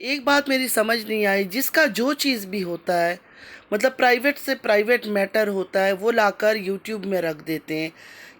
एक बात मेरी समझ नहीं आई, जिसका जो चीज़ भी होता है मतलब प्राइवेट से प्राइवेट मैटर होता है वो लाकर यूट्यूब में रख देते हैं।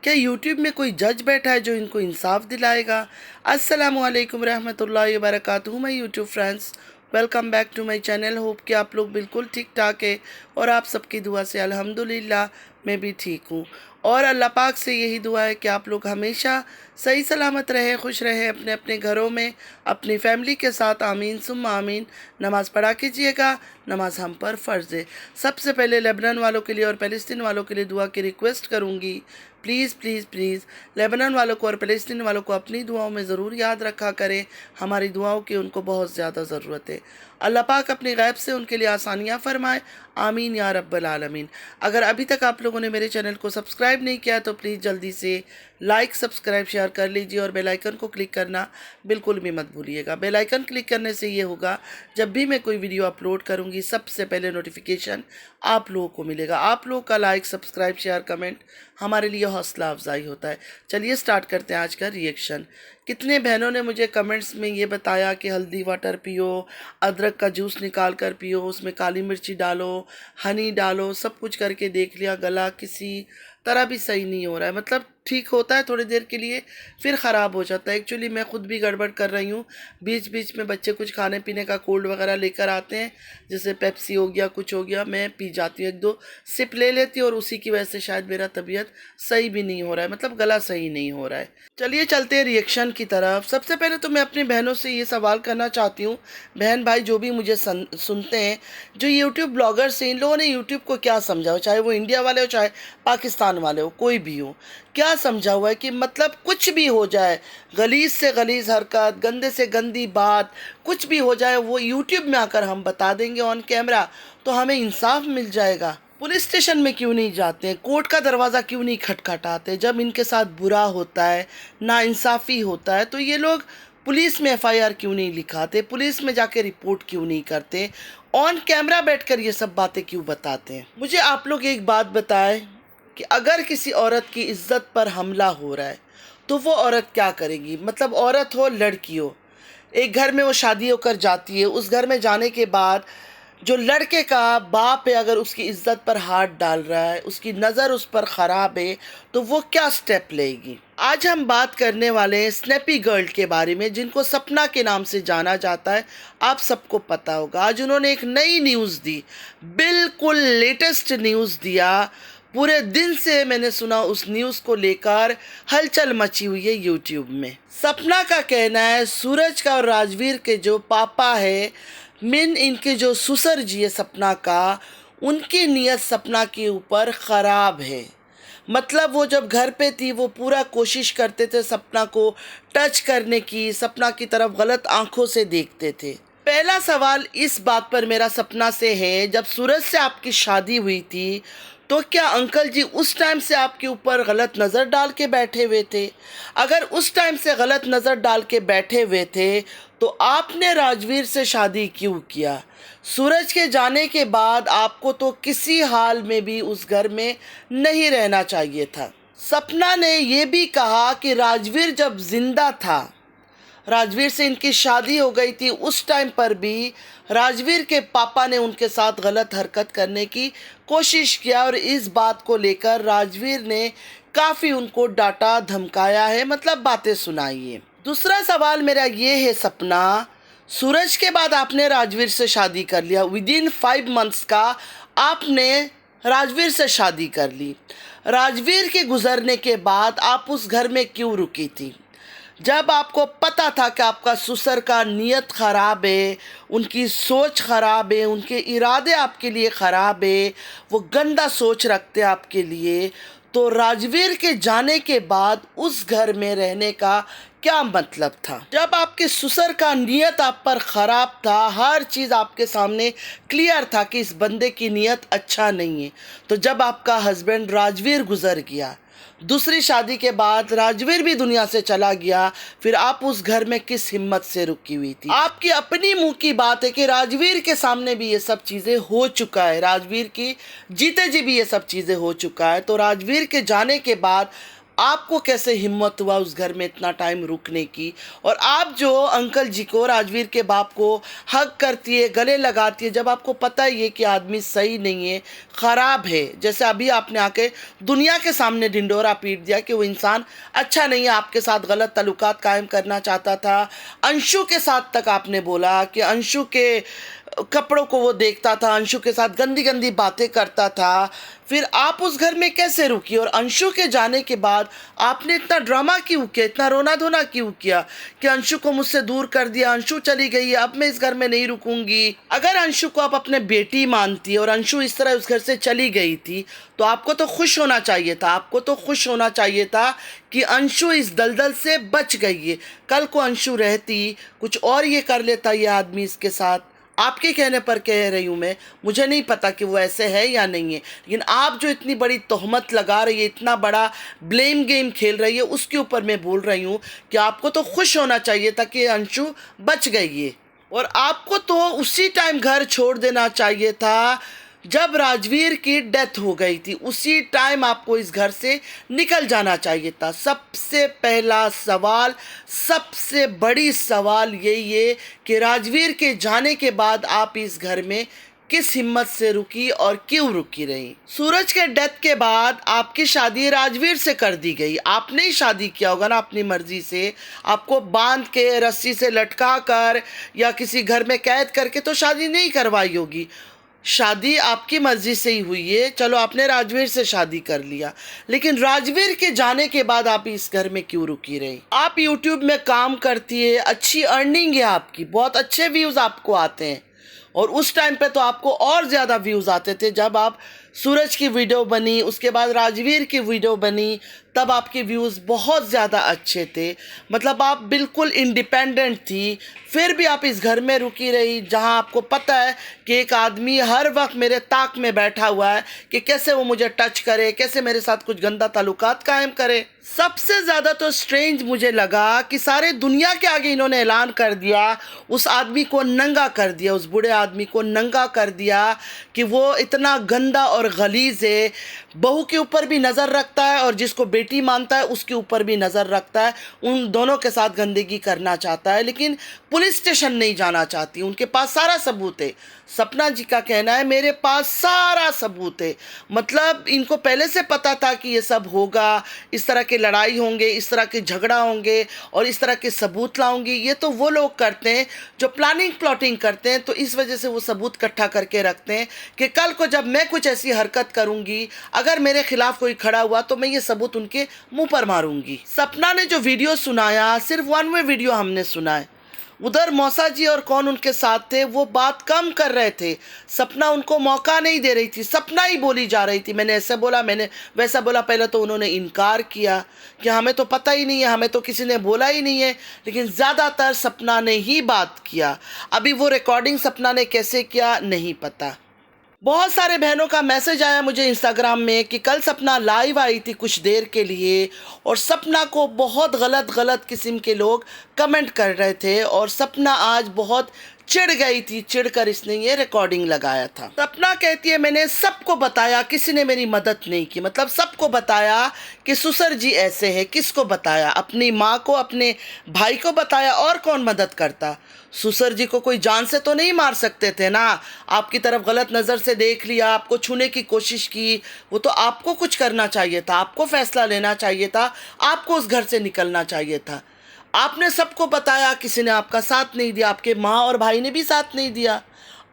क्या यूट्यूब में कोई जज बैठा है जो इनको इंसाफ दिलाएगा? अस्सलामु अलैकुम रहमतुल्लाहि व बरकातुहू my YouTube friends, welcome back to my channel. Hope कि आप लोग बिल्कुल ठीक ठाक है और आप सबकी दुआ से अल्हम्दुलिल्लाह मैं भी ठीक हूँ। और अल्लाह पाक से यही दुआ है कि आप लोग हमेशा सही सलामत रहें, खुश रहें अपने अपने घरों में अपनी फैमिली के साथ। आमीन सुम्मा आमीन। नमाज़ पढ़ा कीजिएगा, नमाज हम पर फ़र्ज़ है। सबसे पहले लेबनान वालों के लिए और फ़लस्तीन वालों के लिए दुआ की रिक्वेस्ट करूँगी। प्लीज़ प्लीज़ प्लीज़ लेबनान वालों को और फ़लस्तीन वालों को अपनी दुआओं में ज़रूर याद रखा करें। हमारी दुआओं की उनको बहुत ज़्यादा ज़रूरत है। अल्लाह पाक अपनी गैब से उनके लिए आसानियाँ फरमाए। आमीन या रब्बल आलमीन। अगर अभी तक आप लोगों ने मेरे चैनल को सब्सक्राइब नहीं किया तो प्लीज़ जल्दी से लाइक, सब्सक्राइब, शेयर कर लीजिए और बेल आइकन को क्लिक करना बिल्कुल भी मत भूलिएगा। बेल आइकन क्लिक करने से ये होगा, जब भी मैं कोई वीडियो अपलोड करूँगी सबसे पहले नोटिफिकेशन आप लोगों को मिलेगा। आप लोगों का लाइक, सब्सक्राइब, शेयर, कमेंट हमारे लिए हौसला अफजाई होता है। चलिए स्टार्ट करते हैं आज का रिएक्शन। कितने बहनों ने मुझे कमेंट्स में ये बताया कि हल्दी वाटर पियो, अदरक का जूस निकाल कर पियो, उसमें काली मिर्ची डालो, हनी डालो, सब कुछ करके देख लिया, गला किसी तरह भी सही नहीं हो रहा है। मतलब ठीक होता है थोड़ी देर के लिए, फिर ख़राब हो जाता है। एक्चुअली मैं खुद भी गड़बड़ कर रही हूँ। बीच बीच में बच्चे कुछ खाने पीने का कोल्ड वगैरह लेकर आते हैं, जैसे पेप्सी हो गया, कुछ हो गया, मैं पी जाती हूँ, एक दो सिप ले लेती हूँ और उसी की वजह से शायद मेरा तबीयत सही भी नहीं हो रहा है, मतलब गला सही नहीं हो रहा है। चलिए चलते हैं रिएक्शन की तरफ। सबसे पहले तो मैं अपनी बहनों से ये सवाल करना चाहती हूँ, बहन भाई जो भी मुझे सुनते हैं, जो यूट्यूब ब्लॉगर्स हैं, इन लोगों ने यूट्यूब को क्या समझा हो, चाहे वो इंडिया वाले हो चाहे पाकिस्तान वाले हो, कोई भी हो, क्या समझा हुआ है कि मतलब कुछ भी हो जाए, गलीज से गलीज हरकत, गंदे से गंदी बात, कुछ भी हो जाए वो यूट्यूब में आकर हम बता देंगे ऑन कैमरा तो हमें इंसाफ मिल जाएगा। पुलिस स्टेशन में क्यों नहीं जाते हैं, कोर्ट का दरवाज़ा क्यों नहीं खटखटाते? जब इनके साथ बुरा होता है, नाइंसाफ़ी होता है, तो ये लोग पुलिस में एफआईआर क्यों नहीं लिखाते, पुलिस में जाके रिपोर्ट क्यों नहीं करते, ऑन कैमरा बैठकर ये सब बातें क्यों बताते हैं? मुझे आप लोग एक बात बताएं कि अगर किसी औरत की इज्जत पर हमला हो रहा है तो वो औरत क्या करेगी? मतलब औरत हो, लड़की हो, एक घर में वो शादी होकर जाती है, उस घर में जाने के बाद जो लड़के का बाप है अगर उसकी इज्जत पर हाथ डाल रहा है, उसकी नज़र उस पर ख़राब है, तो वो क्या स्टेप लेगी? आज हम बात करने वाले हैं स्नैपी गर्ल के बारे में, जिनको सपना के नाम से जाना जाता है। आप सबको पता होगा, आज उन्होंने एक नई न्यूज़ दी, बिल्कुल लेटेस्ट न्यूज़ दिया। पूरे दिन से मैंने सुना उस न्यूज़ को लेकर हलचल मची हुई है यूट्यूब में। सपना का कहना है सूरज का और राजवीर के जो पापा है, मीन इनके जो ससुर जी है सपना का, उनकी नीयत सपना के ऊपर ख़राब है। मतलब वो जब घर पे थी वो पूरा कोशिश करते थे सपना को टच करने की, सपना की तरफ गलत आंखों से देखते थे। पहला सवाल इस बात पर मेरा सपना से है, जब सूरज से आपकी शादी हुई थी तो क्या अंकल जी उस टाइम से आपके ऊपर गलत नज़र डाल के बैठे हुए थे? अगर उस टाइम से गलत नज़र डाल के बैठे हुए थे तो आपने राजवीर से शादी क्यों किया? सूरज के जाने के बाद आपको तो किसी हाल में भी उस घर में नहीं रहना चाहिए था। सपना ने ये भी कहा कि राजवीर जब जिंदा था, राजवीर से इनकी शादी हो गई थी, उस टाइम पर भी राजवीर के पापा ने उनके साथ गलत हरकत करने की कोशिश किया और इस बात को लेकर राजवीर ने काफ़ी उनको डांटा, धमकाया है, मतलब बातें सुनाई है। दूसरा सवाल मेरा ये है सपना, सूरज के बाद आपने राजवीर से शादी कर लिया, विद इन 5 मंथ्स का आपने राजवीर से शादी कर ली। राजवीर के गुजरने के बाद आप उस घर में क्यों रुकी थी? जब आपको पता था कि आपका ससुर का नीयत ख़राब है, उनकी सोच ख़राब है, उनके इरादे आपके लिए ख़राब है, वो गंदा सोच रखते आपके लिए, तो राजवीर के जाने के बाद उस घर में रहने का क्या मतलब था? जब आपके ससुर का नीयत आप पर ख़राब था, हर चीज़ आपके सामने क्लियर था कि इस बंदे की नीयत अच्छा नहीं है, तो जब आपका हस्बैंड राजवीर गुज़र गया, दूसरी शादी के बाद राजवीर भी दुनिया से चला गया, फिर आप उस घर में किस हिम्मत से रुकी हुई थी? आपकी अपनी मुंह की बात है कि राजवीर के सामने भी ये सब चीज़ें हो चुका है, राजवीर की जीते जी भी ये सब चीज़ें हो चुका है, तो राजवीर के जाने के बाद आपको कैसे हिम्मत हुआ उस घर में इतना टाइम रुकने की? और आप जो अंकल जी को, राजवीर के बाप को हग करती है, गले लगाती है, जब आपको पता ही है कि आदमी सही नहीं है, ख़राब है। जैसे अभी आपने आके दुनिया के सामने ढिंडोरा पीट दिया कि वो इंसान अच्छा नहीं है, आपके साथ गलत ताल्लुकात कायम करना चाहता था। अंशु के साथ तक आपने बोला कि अंशु के कपड़ों को वो देखता था, अंशु के साथ गंदी गंदी बातें करता था। फिर आप उस घर में कैसे रुकी? और अंशु के जाने के बाद आपने इतना ड्रामा क्यों किया, इतना रोना धोना क्यों किया कि अंशु को मुझसे दूर कर दिया, अंशु चली गई है, अब मैं इस घर में नहीं रुकूंगी। अगर अंशु को आप अपने बेटी मानती और अंशु इस तरह उस घर से चली गई थी तो आपको तो खुश होना चाहिए था, आपको तो खुश होना चाहिए था कि अंशु इस दलदल से बच गई है। कल को अंशु रहती, कुछ और ये कर लेता ये आदमी इसके साथ। आपके कहने पर कह रही हूँ मैं, मुझे नहीं पता कि वो ऐसे है या नहीं है, लेकिन आप जो इतनी बड़ी तोहमत लगा रही है, इतना बड़ा ब्लेम गेम खेल रही है, उसके ऊपर मैं बोल रही हूँ कि आपको तो खुश होना चाहिए था कि अंशु बच गई है। और आपको तो उसी टाइम घर छोड़ देना चाहिए था जब राजवीर की डेथ हो गई थी, उसी टाइम आपको इस घर से निकल जाना चाहिए था। सबसे पहला सवाल, सबसे बड़ी सवाल यही है कि राजवीर के जाने के बाद आप इस घर में किस हिम्मत से रुकी और क्यों रुकी रही? सूरज के डेथ के बाद आपकी शादी राजवीर से कर दी गई। आपने ही शादी किया होगा ना अपनी मर्जी से, आपको बांध के रस्सी से लटका कर या किसी घर में कैद करके तो शादी नहीं करवाई होगी। शादी आपकी मर्जी से ही हुई है। चलो आपने राजवीर से शादी कर लिया, लेकिन राजवीर के जाने के बाद आप इस घर में क्यों रुकी रही? आप YouTube में काम करती है, अच्छी अर्निंग है आपकी, बहुत अच्छे व्यूज़ आपको आते हैं, और उस टाइम पे तो आपको और ज़्यादा व्यूज़ आते थे जब आप सूरज की वीडियो बनी, उसके बाद राजवीर की वीडियो बनी, तब आपके व्यूज़ बहुत ज़्यादा अच्छे थे। मतलब आप बिल्कुल इंडिपेंडेंट थी, फिर भी आप इस घर में रुकी रही जहां आपको पता है कि एक आदमी हर वक्त मेरे ताक में बैठा हुआ है कि कैसे वो मुझे टच करे, कैसे मेरे साथ कुछ गंदा ताल्लुकात कायम करे। सबसे ज़्यादा तो स्ट्रेंज मुझे लगा कि सारे दुनिया के आगे इन्होंने ऐलान कर दिया, उस आदमी को नंगा कर दिया, उस बूढ़े आदमी को नंगा कर दिया कि वो इतना गंदा और गलीज़ है, बहू के ऊपर भी नज़र रखता है और जिसको बेटी मानता है उसके ऊपर भी नज़र रखता है, उन दोनों के साथ गंदगी करना चाहता है, लेकिन पुलिस स्टेशन नहीं जाना चाहती। उनके पास सारा सबूत है। सपना जी का कहना है मेरे पास सारा सबूत है। मतलब इनको पहले से पता था कि ये सब होगा, इस तरह के लड़ाई होंगे, इस तरह के झगड़ा होंगे और इस तरह के सबूत लाऊंगी। ये तो वो लोग करते हैं जो प्लानिंग प्लॉटिंग करते हैं, तो इस वजह से वो सबूत इकट्ठा करके रखते हैं कि कल को जब मैं कुछ ऐसी हरकत करूंगी, अगर मेरे खिलाफ कोई खड़ा हुआ तो मैं ये सबूत उनके मुंह पर मारूंगी। सपना ने जो वीडियो सुनाया सिर्फ वन वे वीडियो हमने सुना है। उधर मौसा जी और कौन उनके साथ थे वो बात कम कर रहे थे, सपना उनको मौका नहीं दे रही थी, सपना ही बोली जा रही थी, मैंने ऐसे बोला, मैंने वैसा बोला। पहले तो उन्होंने इनकार किया कि हमें तो पता ही नहीं है, हमें तो किसी ने बोला ही नहीं है, लेकिन ज़्यादातर सपना ने ही बात किया। अभी वो रिकॉर्डिंग सपना ने कैसे किया नहीं पता। बहुत सारे बहनों का मैसेज आया मुझे इंस्टाग्राम में कि कल सपना लाइव आई थी कुछ देर के लिए और सपना को बहुत गलत किस्म के लोग कमेंट कर रहे थे और सपना आज बहुत चिढ़ गई थी, चिढ़कर इसने ये रिकॉर्डिंग लगाया था। सपना कहती है मैंने सबको बताया, किसी ने मेरी मदद नहीं की। मतलब सबको बताया कि सुसर जी ऐसे है, किसको बताया? अपनी माँ को, अपने भाई को बताया, और कौन मदद करता? सुसर जी को कोई जान से तो नहीं मार सकते थे ना, आपकी तरफ गलत नज़र से देख लिया, आपको छूने की कोशिश की, वो तो आपको कुछ करना चाहिए था, आपको फैसला लेना चाहिए था, आपको उस घर से निकलना चाहिए था। आपने सबको बताया, किसी ने आपका साथ नहीं दिया, आपके माँ और भाई ने भी साथ नहीं दिया।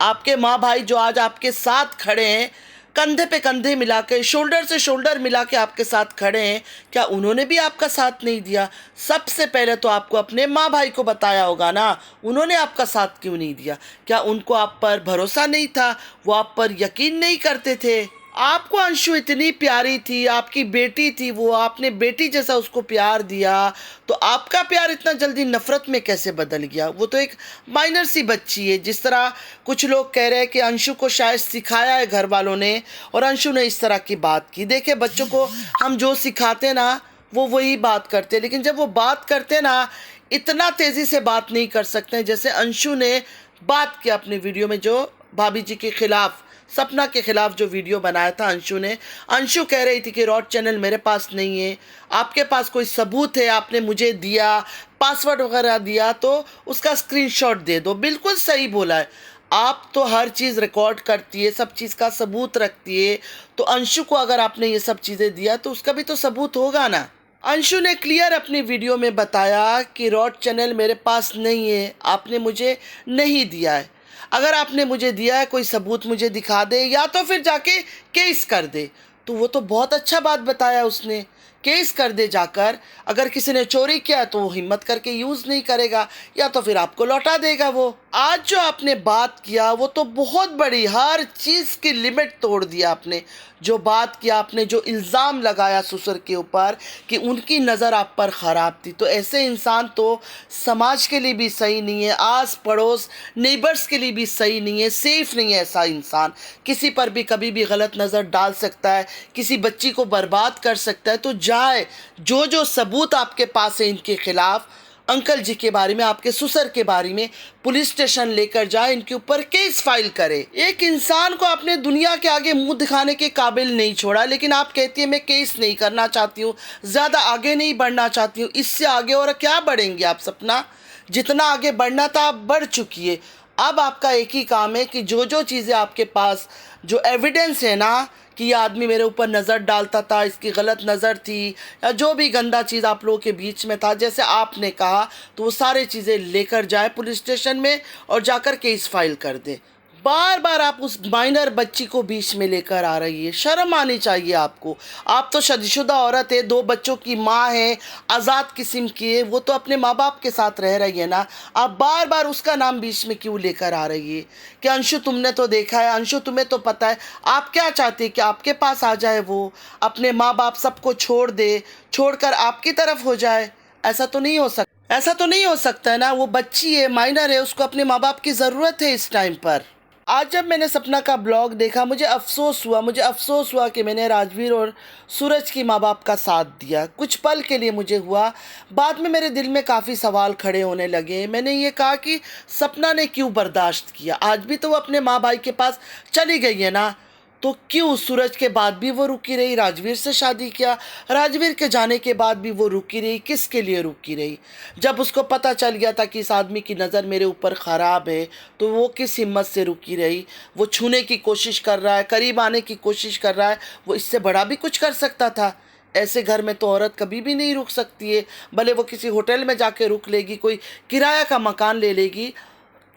आपके माँ भाई जो आज आपके साथ खड़े हैं, कंधे पे कंधे मिला के, शोल्डर से शोल्डर मिला के आपके साथ खड़े हैं, क्या उन्होंने भी आपका साथ नहीं दिया? सबसे पहले तो आपको अपने माँ भाई को बताया होगा ना, उन्होंने आपका साथ क्यों नहीं दिया? क्या उनको आप पर भरोसा नहीं था, वो आप पर यकीन नहीं करते थे? आपको अंशु इतनी प्यारी थी, आपकी बेटी थी वो, आपने बेटी जैसा उसको प्यार दिया, तो आपका प्यार इतना जल्दी नफ़रत में कैसे बदल गया? वो तो एक माइनर सी बच्ची है। जिस तरह कुछ लोग कह रहे हैं कि अंशु को शायद सिखाया है घर वालों ने और अंशु ने इस तरह की बात की। देखिए बच्चों को हम जो सिखाते ना वो वही बात करते, लेकिन जब वो बात करते ना इतना तेज़ी से बात नहीं कर सकते जैसे अंशु ने बात किया अपनी वीडियो में, जो भाभी जी के ख़िलाफ़ सपना के खिलाफ जो वीडियो बनाया था अंशु ने। अंशु कह रही थी कि रॉड चैनल मेरे पास नहीं है, आपके पास कोई सबूत है, आपने मुझे दिया, पासवर्ड वगैरह दिया तो उसका स्क्रीनशॉट दे दो। बिल्कुल सही बोला है, आप तो हर चीज़ रिकॉर्ड करती है, सब चीज़ का सबूत रखती है, तो अंशु को अगर आपने ये सब चीज़ें दिया तो उसका भी तो सबूत होगा ना। अंशु ने क्लियर अपनी वीडियो में बताया कि रॉड चैनल मेरे पास नहीं है, आपने मुझे नहीं दिया है। अगर आपने मुझे दिया है कोई सबूत मुझे दिखा दे या तो फिर जाके केस कर दे। तो वो तो बहुत अच्छा बात बताया उसने, केस कर दे जाकर। अगर किसी ने चोरी किया तो वो हिम्मत करके यूज़ नहीं करेगा या तो फिर आपको लौटा देगा वो। आज जो आपने बात किया वो तो बहुत बड़ी, हर चीज़ की लिमिट तोड़ दिया आपने। जो बात किया आपने, जो इल्ज़ाम लगाया ससुर के ऊपर कि उनकी नज़र आप पर ख़राब थी, तो ऐसे इंसान तो समाज के लिए भी सही नहीं है, आस पड़ोस नेबर्स के लिए भी सही नहीं है, सेफ़ नहीं है ऐसा इंसान। किसी पर भी कभी भी गलत नज़र डाल सकता है, किसी बच्ची को बर्बाद कर सकता है। तो जाए जो जो सबूत आपके पास है इनके खिलाफ, अंकल जी के बारे में, आपके ससुर के बारे में, पुलिस स्टेशन लेकर जाए, इनके ऊपर केस फाइल करे। एक इंसान को आपने दुनिया के आगे मुंह दिखाने के काबिल नहीं छोड़ा, लेकिन आप कहती है मैं केस नहीं करना चाहती हूँ, ज़्यादा आगे नहीं बढ़ना चाहती हूँ। इससे आगे और क्या बढ़ेंगे आप सपना? जितना आगे बढ़ना था आप बढ़ चुकी है। अब आपका एक ही काम है कि जो जो चीज़ें आपके पास, जो एविडेंस है ना कि ये आदमी मेरे ऊपर नज़र डालता था, इसकी गलत नज़र थी या जो भी गंदा चीज़ आप लोगों के बीच में था, जैसे आपने कहा, तो वो सारी चीज़ें लेकर जाए पुलिस स्टेशन में और जाकर केस फाइल कर दे। बार बार आप उस माइनर बच्ची को बीच में लेकर आ रही है, शर्म आनी चाहिए आपको। आप तो शादीशुदा औरत है, 2 बच्चों की माँ है, आज़ाद किस्म की है, वो तो अपने माँ बाप के साथ रह रही है ना। आप बार बार उसका नाम बीच में क्यों लेकर आ रही है कि अंशु तुमने तो देखा है, अंशु तुम्हें तो पता है। आप क्या चाहती है कि आपके पास आ जाए वो, अपने माँ बाप सबको छोड़ दे, छोड़कर आपकी तरफ हो जाए? ऐसा तो नहीं हो सकता, ऐसा तो नहीं हो सकता है ना। वो बच्ची है, माइनर है, उसको अपने माँ बाप की ज़रूरत है इस टाइम पर। आज जब मैंने सपना का ब्लॉग देखा मुझे अफसोस हुआ कि मैंने राजवीर और सूरज की माँ बाप का साथ दिया। कुछ पल के लिए मुझे हुआ, बाद में मेरे दिल में काफ़ी सवाल खड़े होने लगे। मैंने ये कहा कि सपना ने क्यों बर्दाश्त किया? आज भी तो वो अपने माँ भाई के पास चली गई है ना, तो क्यों सूरज के बाद भी वो रुकी रही? राजवीर से शादी किया, राजवीर के जाने के बाद भी वो रुकी रही, किसके लिए रुकी रही? जब उसको पता चल गया था कि इस आदमी की नज़र मेरे ऊपर ख़राब है, तो वो किस हिम्मत से रुकी रही? वो छूने की कोशिश कर रहा है, करीब आने की कोशिश कर रहा है, वो इससे बड़ा भी कुछ कर सकता था। ऐसे घर में तो औरत कभी भी नहीं रुक सकती है, भले वो किसी होटल में जाके रुक लेगी, कोई किराया का मकान ले लेगी।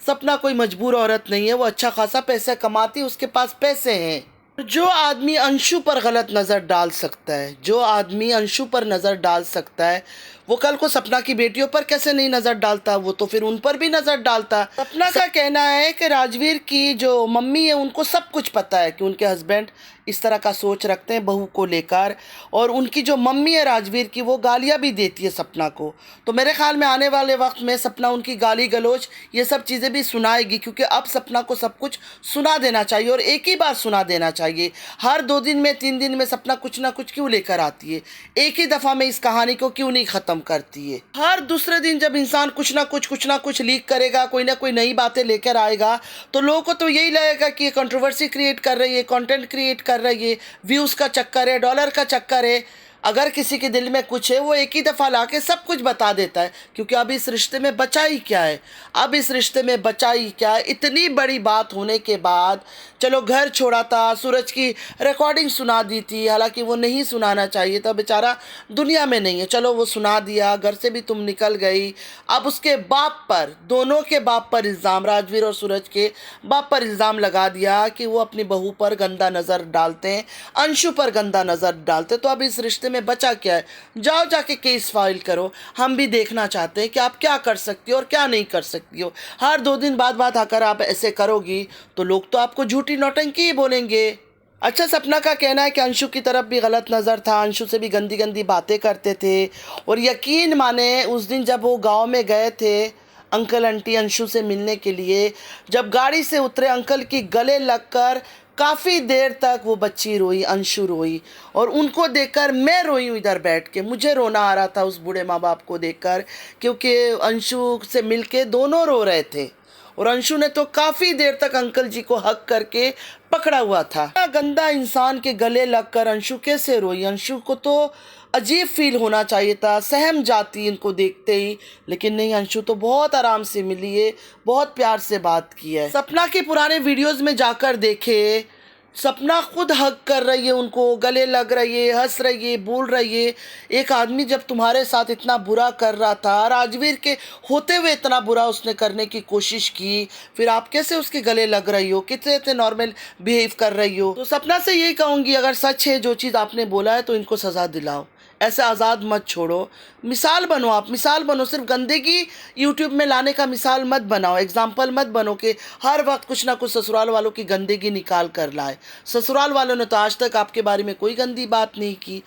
सपना कोई मजबूर औरत नहीं है, वो अच्छा खासा पैसा कमाती है, उसके पास पैसे हैं। जो आदमी अंशु पर गलत नज़र डाल सकता है, जो आदमी अंशु पर नज़र डाल सकता है, वो कल को सपना की बेटियों पर कैसे नहीं नज़र डालता? वो तो फिर उन पर भी नज़र डालता। सपना का कहना है कि राजवीर की जो मम्मी है उनको सब कुछ पता है कि उनके हस्बैंड इस तरह का सोच रखते हैं बहू को लेकर, और उनकी जो मम्मी है राजवीर की वो गालियाँ भी देती है सपना को। तो मेरे ख्याल में आने वाले वक्त में सपना उनकी गाली गलौज ये सब चीज़ें भी सुनाएगी, क्योंकि अब सपना को सब कुछ सुना देना चाहिए और एक ही बार सुना देना चाहिए। हर 2 दिन में 3 दिन में सपना कुछ ना कुछ क्यों लेकर आती है? एक ही दफ़ा में इस कहानी को क्यों नहीं ख़त्म करती है? हर दूसरे दिन जब इंसान कुछ ना कुछ लीक करेगा, कोई ना कोई नई बातें लेकर आएगा, तो लोगों को तो यही लगेगा कि ये कंट्रोवर्सी क्रिएट कर रही है, कंटेंट क्रिएट कर रही है, व्यूज़ का चक्कर है, डॉलर का चक्कर है। अगर किसी के दिल में कुछ है वो एक ही दफ़ा लाके सब कुछ बता देता है, क्योंकि अब इस रिश्ते में बचा ही क्या है? अब इस रिश्ते में बचा ही क्या है? इतनी बड़ी बात होने के बाद, चलो घर छोड़ा था, सूरज की रिकॉर्डिंग सुना दी थी, हालांकि वो नहीं सुनाना चाहिए था, बेचारा दुनिया में नहीं है, चलो वो सुना दिया, घर से भी तुम निकल गई। अब उसके बाप पर, दोनों के बाप पर इल्ज़ाम, राजवीर और सूरज के बाप पर इल्ज़ाम लगा दिया कि वो अपनी बहू पर गंदा नज़र डालते हैं, अंशु पर गंदा नज़र डालते। तो अब इस रिश्ते में बचा क्या है? जाओ जाके केस फाइल करो। हम भी देखना चाहते हैं कि आप क्या कर सकती हो और क्या नहीं कर सकती हो। हर 2 दिन बाद आकर आप ऐसे करोगी तो लोग तो आपको झूठी नौटंकी ही बोलेंगे। अच्छा, सपना का कहना है कि अंशु की तरफ भी गलत नज़र था, अंशु से भी गंदी गंदी बातें करते थे, और यकीन माने उस दिन जब वो गांव में गए थे अंकल आंटी अंशु से मिलने के लिए, जब गाड़ी से उतरे अंकल की गले लगकर काफ़ी देर तक वो बच्ची रोई, अंशु रोई, और उनको देखकर मैं रोई हूँ इधर बैठ के। मुझे रोना आ रहा था उस बूढ़े माँ बाप को देखकर, क्योंकि अंशु से मिलके दोनों रो रहे थे। और अंशु ने तो काफ़ी देर तक अंकल जी को हक करके पकड़ा हुआ था। गंदा इंसान के गले लगकर अंशु कैसे रोई? अंशु को तो अजीब फील होना चाहिए था, सहम जाती इनको देखते ही, लेकिन नहीं, अंशु तो बहुत आराम से मिली है, बहुत प्यार से बात की है। सपना के पुराने वीडियोस में जाकर देखे, सपना खुद हक कर रही है, उनको गले लग रही है, हंस रही है, बोल रही है। एक आदमी जब तुम्हारे साथ इतना बुरा कर रहा था, राजवीर के होते हुए इतना बुरा उसने करने की कोशिश की, फिर आप कैसे उसके गले लग रही हो, कितने इतने नॉर्मल बिहेव कर रही हो? तो सपना से यही कहूँगी, अगर सच है जो चीज़ आपने बोला है तो इनको सज़ा दिलाओ, ऐसे आज़ाद मत छोड़ो। मिसाल बनो, आप मिसाल बनो, सिर्फ गंदगी यूट्यूब में लाने का मिसाल मत बनाओ, एग्जाम्पल मत बनो कि हर वक्त कुछ ना कुछ ससुराल वालों की गंदगी निकाल कर लाए। ससुराल वालों ने तो आज तक आपके बारे में कोई गंदी बात नहीं की।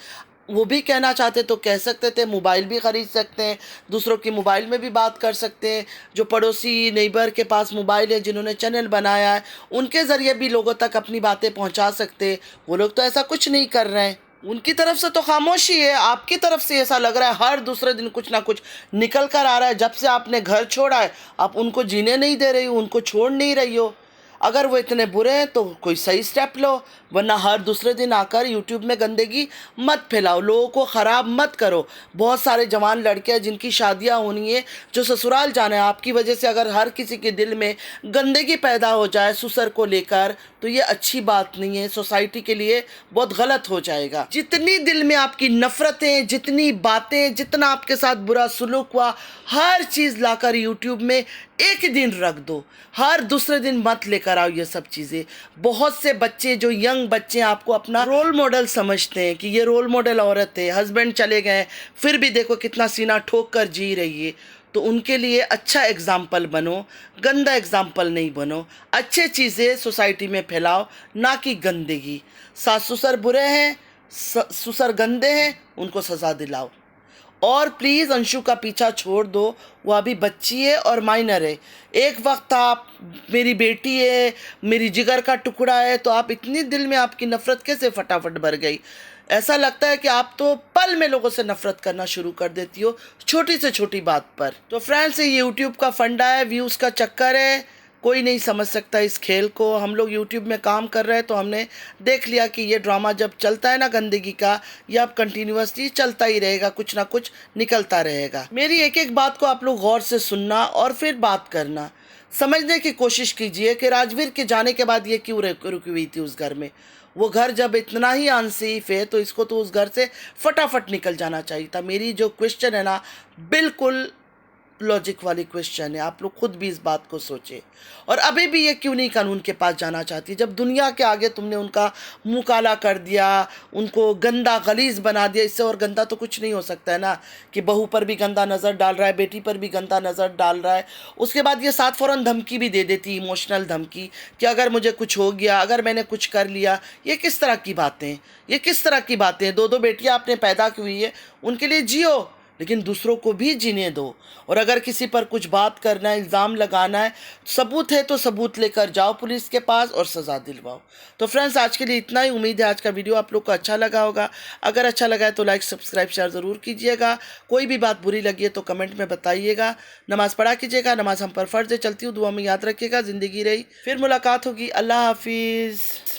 वो भी कहना चाहते तो कह सकते थे, मोबाइल भी ख़रीद सकते हैं, दूसरों की मोबाइल में भी बात कर सकते हैं। जो पड़ोसी नेबर के पास मोबाइल है, जिन्होंने चैनल बनाया है, उनके ज़रिए भी लोगों तक अपनी बातें पहुंचा सकते हैं। वो लोग तो ऐसा कुछ नहीं कर रहे हैं। उनकी तरफ से तो खामोशी है, आपकी तरफ से ऐसा लग रहा है हर दूसरे दिन कुछ ना कुछ निकल कर आ रहा है। जब से आपने घर छोड़ा है, आप उनको जीने नहीं दे रही हो, उनको छोड़ नहीं रही हो। अगर वो इतने बुरे हैं तो कोई सही स्टेप लो, वरना हर दूसरे दिन आकर यूट्यूब में गंदगी मत फैलाओ, लोगों को ख़राब मत करो। बहुत सारे जवान लड़के हैं जिनकी शादियां होनी है, जो ससुराल जाना है। आपकी वजह से अगर हर किसी के दिल में गंदगी पैदा हो जाए ससुर को लेकर, तो ये अच्छी बात नहीं है, सोसाइटी के लिए बहुत गलत हो जाएगा। जितनी दिल में आपकी नफ़रतें, जितनी बातें, जितना आपके साथ बुरा सुलूक हुआ, हर चीज़ लाकर यूट्यूब में एक ही दिन रख दो, हर दूसरे दिन मत लेकर आओ ये सब चीज़ें। बहुत से बच्चे, जो यंग बच्चे, आपको अपना रोल मॉडल समझते हैं कि ये रोल मॉडल औरत है, हस्बैंड चले गए फिर भी देखो कितना सीना ठोक कर जी रही है। तो उनके लिए अच्छा एग्जाम्पल बनो, गंदा एग्जाम्पल नहीं बनो। अच्छे चीज़ें सोसाइटी में फैलाओ, ना कि गंदगी। सास ससुर बुरे हैं, ससुर गंदे हैं, उनको सज़ा दिलाओ। और प्लीज़ अंशु का पीछा छोड़ दो, वो अभी बच्ची है और माइनर है। एक वक्त आप मेरी बेटी है, मेरी जिगर का टुकड़ा है, तो आप इतनी दिल में आपकी नफ़रत कैसे फटाफट भर गई? ऐसा लगता है कि आप तो पल में लोगों से नफ़रत करना शुरू कर देती हो, छोटी से छोटी बात पर। तो फ्रेंड्स, ये यूट्यूब का फंडा है, व्यूज़ का चक्कर है, कोई नहीं समझ सकता इस खेल को। हम लोग यूट्यूब में काम कर रहे हैं तो हमने देख लिया कि ये ड्रामा जब चलता है ना गंदगी का, ये अब कंटिन्यूसली चलता ही रहेगा, कुछ ना कुछ निकलता रहेगा। मेरी एक एक बात को आप लोग गौर से सुनना और फिर बात करना, समझने की कोशिश कीजिए कि राजवीर के जाने के बाद ये क्यों रुकी हुई थी उस घर में। वो घर जब इतना ही अनसेफ है तो इसको तो उस घर से फटाफट निकल जाना चाहिए था। मेरी जो क्वेश्चन है ना, बिल्कुल लॉजिक वाली क्वेश्चन है, आप लोग खुद भी इस बात को सोचें। और अभी भी ये क्यों नहीं कानून के पास जाना चाहती, जब दुनिया के आगे तुमने उनका मुँह काला कर दिया, उनको गंदा गलीज़ बना दिया। इससे और गंदा तो कुछ नहीं हो सकता है ना, कि बहू पर भी गंदा नज़र डाल रहा है, बेटी पर भी गंदा नज़र डाल रहा है। उसके बाद ये साथ फ़ौरन धमकी भी दे देती, इमोशनल धमकी, कि अगर मुझे कुछ हो गया, अगर मैंने कुछ कर लिया। ये किस तरह की बातें, ये किस तरह की बातें? दो दो बेटियाँ आपने पैदा की हुई है, उनके लिए जियो, लेकिन दूसरों को भी जीने दो। और अगर किसी पर कुछ बात करना है, इल्ज़ाम लगाना है, सबूत है तो सबूत लेकर जाओ पुलिस के पास और सज़ा दिलवाओ। तो फ्रेंड्स, आज के लिए इतना ही। उम्मीद है आज का वीडियो आप लोग को अच्छा लगा होगा। अगर अच्छा लगा है तो लाइक, सब्सक्राइब, शेयर ज़रूर कीजिएगा। कोई भी बात बुरी लगी है तो कमेंट में बताइएगा। नमाज़ पढ़ा कीजिएगा, नमाज़ हम पर फ़र्ज़ है। चलती हूँ, दुआ में याद रखिएगा। ज़िंदगी रही, फिर मुलाकात होगी। अल्लाह हाफिज़।